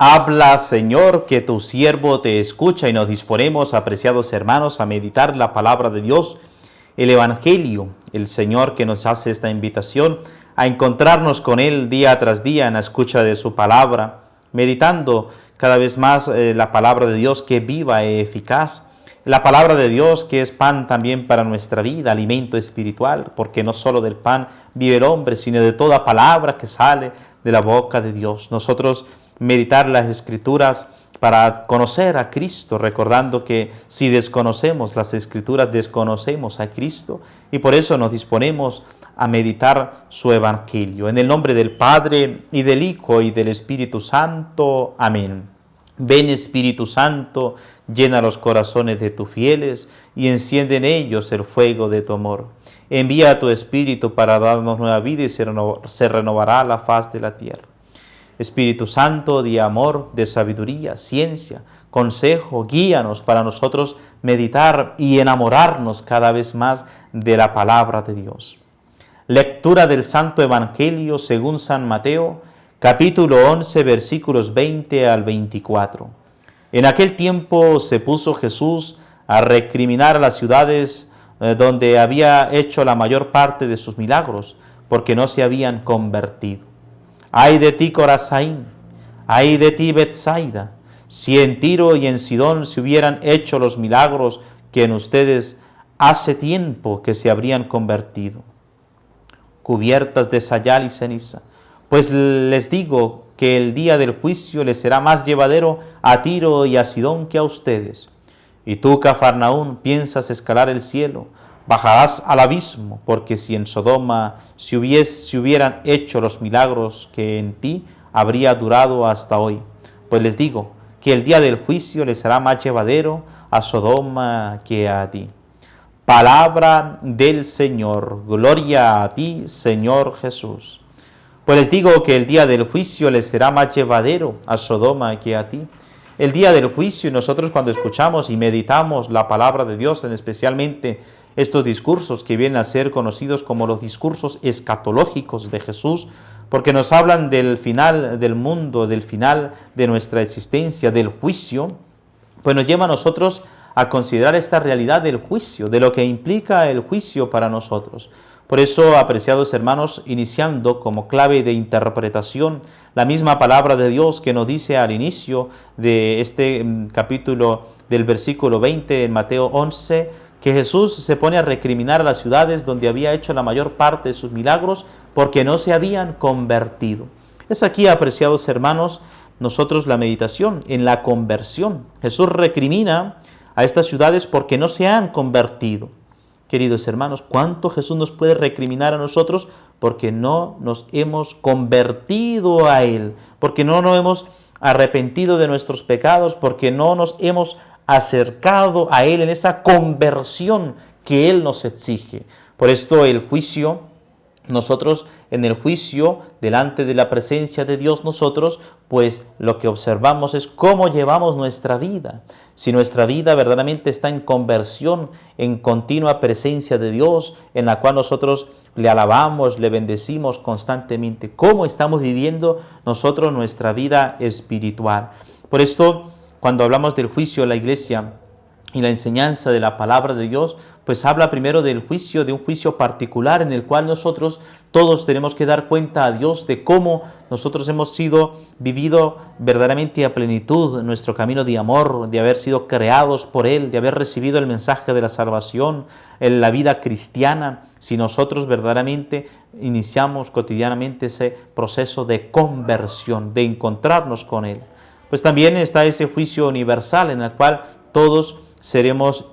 Habla, Señor, que tu siervo te escucha, y nos disponemos, apreciados hermanos, a meditar la palabra de Dios, el Evangelio, el Señor que nos hace esta invitación a encontrarnos con Él día tras día en la escucha de su palabra, meditando cada vez más la palabra de Dios que es viva e eficaz, la palabra de Dios que es pan también para nuestra vida, alimento espiritual, porque no solo del pan vive el hombre, sino de toda palabra que sale de la boca de Dios. Nosotros meditar las Escrituras para conocer a Cristo, recordando que si desconocemos las Escrituras, desconocemos a Cristo, y por eso nos disponemos a meditar su Evangelio. En el nombre del Padre, y del Hijo, y del Espíritu Santo. Amén. Ven, Espíritu Santo, llena los corazones de tus fieles, y enciende en ellos el fuego de tu amor. Envía a tu Espíritu para darnos nueva vida, y se renovará la faz de la tierra. Espíritu Santo, de amor, de sabiduría, ciencia, consejo, guíanos para nosotros meditar y enamorarnos cada vez más de la palabra de Dios. Lectura del Santo Evangelio según San Mateo, capítulo 11, versículos 20 al 24. En aquel tiempo se puso Jesús a recriminar a las ciudades donde había hecho la mayor parte de sus milagros, porque no se habían convertido. ¡Ay de ti, Corazín! ¡Ay de ti, Betsaida! Si en Tiro y en Sidón se hubieran hecho los milagros que en ustedes hace tiempo que se habrían convertido, cubiertas de sayal y ceniza. Pues les digo que el día del juicio les será más llevadero a Tiro y a Sidón que a ustedes. Y tú, Cafarnaún, piensas escalar el cielo, bajarás al abismo, porque si en Sodoma se hubieran hecho los milagros que en ti, habría durado hasta hoy. Pues les digo que el día del juicio les será más llevadero a Sodoma que a ti. Palabra del Señor. Gloria a ti, Señor Jesús. Pues les digo que el día del juicio les será más llevadero a Sodoma que a ti. El día del juicio, y nosotros cuando escuchamos y meditamos la palabra de Dios, especialmente estos discursos que vienen a ser conocidos como los discursos escatológicos de Jesús, porque nos hablan del final del mundo, del final de nuestra existencia, del juicio, pues nos lleva a nosotros a considerar esta realidad del juicio, de lo que implica el juicio para nosotros. Por eso, apreciados hermanos, iniciando como clave de interpretación la misma palabra de Dios que nos dice al inicio de este capítulo del versículo 20 en Mateo 11, que Jesús se pone a recriminar a las ciudades donde había hecho la mayor parte de sus milagros porque no se habían convertido. Es aquí, apreciados hermanos, nosotros la meditación en la conversión. Jesús recrimina a estas ciudades porque no se han convertido. Queridos hermanos, ¿cuánto Jesús nos puede recriminar a nosotros porque no nos hemos convertido a Él? Porque no nos hemos arrepentido de nuestros pecados, porque no nos hemos acercado a Él en esa conversión que Él nos exige. Por esto el juicio, nosotros en el juicio, delante de la presencia de Dios, nosotros, pues lo que observamos es cómo llevamos nuestra vida. Si nuestra vida verdaderamente está en conversión, en continua presencia de Dios, en la cual nosotros le alabamos, le bendecimos constantemente. ¿Cómo estamos viviendo nosotros nuestra vida espiritual? Por esto, cuando hablamos del juicio, la Iglesia y la enseñanza de la palabra de Dios, pues habla primero del juicio, de un juicio particular en el cual nosotros todos tenemos que dar cuenta a Dios de cómo nosotros hemos vivido verdaderamente a plenitud nuestro camino de amor, de haber sido creados por Él, de haber recibido el mensaje de la salvación, en la vida cristiana, si nosotros verdaderamente iniciamos cotidianamente ese proceso de conversión, de encontrarnos con Él. Pues también está ese juicio universal en el cual todos seremos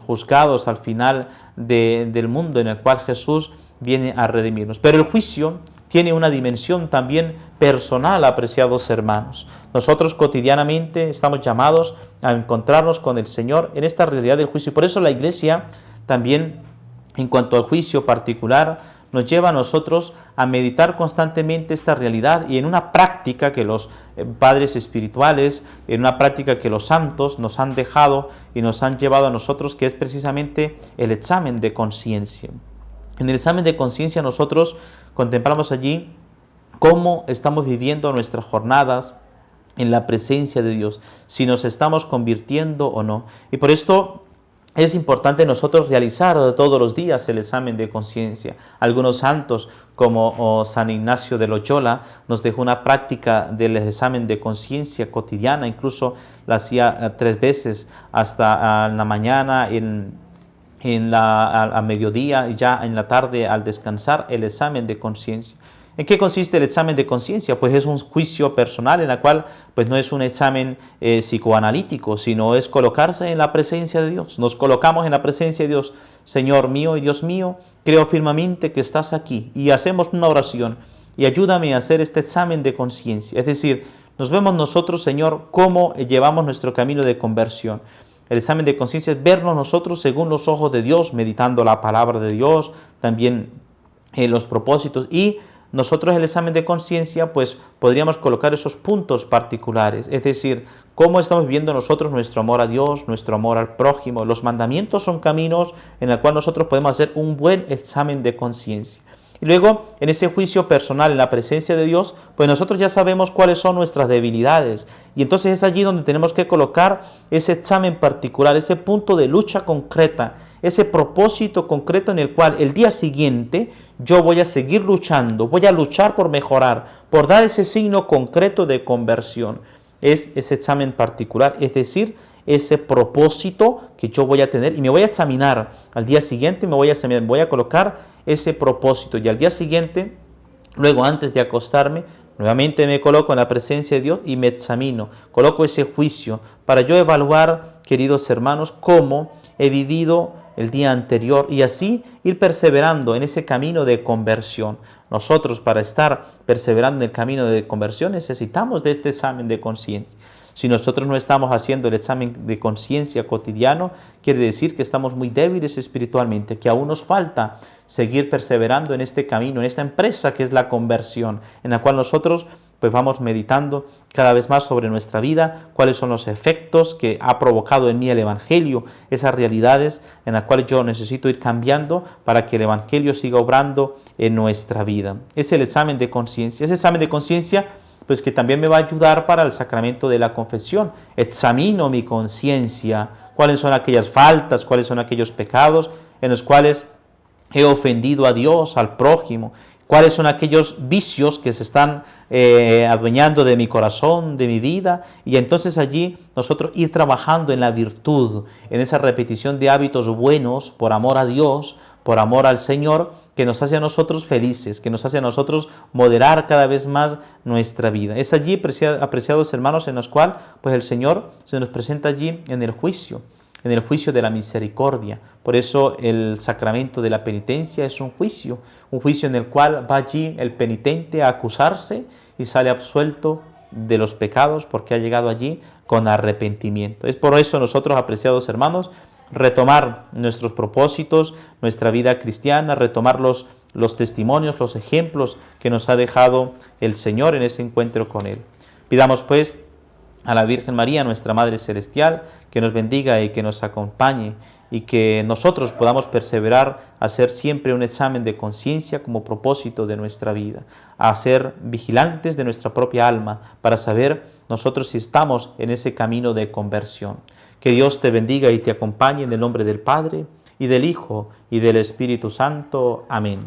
juzgados al final del mundo, en el cual Jesús viene a redimirnos. Pero el juicio tiene una dimensión también personal, apreciados hermanos. Nosotros cotidianamente estamos llamados a encontrarnos con el Señor en esta realidad del juicio. Y por eso la Iglesia también, en cuanto al juicio particular, nos lleva a nosotros a meditar constantemente esta realidad y en una práctica que los padres espirituales, en una práctica que los santos nos han dejado y nos han llevado a nosotros, que es precisamente el examen de conciencia. En el examen de conciencia nosotros contemplamos allí cómo estamos viviendo nuestras jornadas en la presencia de Dios, si nos estamos convirtiendo o no. Y por esto es importante nosotros realizar todos los días el examen de conciencia. Algunos santos, como San Ignacio de Loyola, nos dejó una práctica del examen de conciencia cotidiana, incluso la hacía 3 veces, hasta en la mañana, a mediodía y ya en la tarde al descansar, el examen de conciencia. ¿En qué consiste el examen de conciencia? Pues es un juicio personal en el cual pues no es un examen psicoanalítico, sino es colocarse en la presencia de Dios. Nos colocamos en la presencia de Dios. Señor mío y Dios mío, creo firmemente que estás aquí, y hacemos una oración y ayúdame a hacer este examen de conciencia. Es decir, nos vemos nosotros, Señor, cómo llevamos nuestro camino de conversión. El examen de conciencia es vernos nosotros según los ojos de Dios, meditando la palabra de Dios, también los propósitos. Y nosotros el examen de conciencia, pues podríamos colocar esos puntos particulares, es decir, cómo estamos viviendo nosotros nuestro amor a Dios, nuestro amor al prójimo. Los mandamientos son caminos en el cual nosotros podemos hacer un buen examen de conciencia. Y luego, en ese juicio personal, en la presencia de Dios, pues nosotros ya sabemos cuáles son nuestras debilidades. Y entonces es allí donde tenemos que colocar ese examen particular, ese punto de lucha concreta, ese propósito concreto en el cual el día siguiente yo voy a seguir luchando, voy a luchar por mejorar, por dar ese signo concreto de conversión. Es ese examen particular, es decir, ese propósito que yo voy a tener y me voy a examinar. Al día siguiente me voy a examinar, voy a colocar ese propósito, y al día siguiente, luego antes de acostarme, nuevamente me coloco en la presencia de Dios y me examino, coloco ese juicio para yo evaluar, queridos hermanos, cómo he vivido el día anterior y así ir perseverando en ese camino de conversión. Nosotros, para estar perseverando en el camino de conversión, necesitamos de este examen de conciencia. Si nosotros no estamos haciendo el examen de conciencia cotidiano, quiere decir que estamos muy débiles espiritualmente, que aún nos falta seguir perseverando en este camino, en esta empresa que es la conversión, en la cual nosotros pues vamos meditando cada vez más sobre nuestra vida, cuáles son los efectos que ha provocado en mí el Evangelio, esas realidades en las cuales yo necesito ir cambiando para que el Evangelio siga obrando en nuestra vida. Es el examen de conciencia. Ese examen de conciencia pues que también me va a ayudar para el sacramento de la confesión. Examino mi conciencia, cuáles son aquellas faltas, cuáles son aquellos pecados en los cuales he ofendido a Dios, al prójimo, cuáles son aquellos vicios que se están adueñando de mi corazón, de mi vida, y entonces allí nosotros ir trabajando en la virtud, en esa repetición de hábitos buenos por amor a Dios, por amor al Señor, que nos hace a nosotros felices, que nos hace a nosotros moderar cada vez más nuestra vida. Es allí, apreciados hermanos, en los cuales pues el Señor se nos presenta allí en el juicio de la misericordia. Por eso el sacramento de la penitencia es un juicio en el cual va allí el penitente a acusarse y sale absuelto de los pecados porque ha llegado allí con arrepentimiento. Es por eso nosotros, apreciados hermanos, retomar nuestros propósitos, nuestra vida cristiana, retomar los testimonios, los ejemplos que nos ha dejado el Señor en ese encuentro con Él. Pidamos pues a la Virgen María, nuestra Madre Celestial, que nos bendiga y que nos acompañe, y que nosotros podamos perseverar a hacer siempre un examen de conciencia como propósito de nuestra vida, a ser vigilantes de nuestra propia alma para saber nosotros si estamos en ese camino de conversión. Que Dios te bendiga y te acompañe en el nombre del Padre, y del Hijo, y del Espíritu Santo. Amén.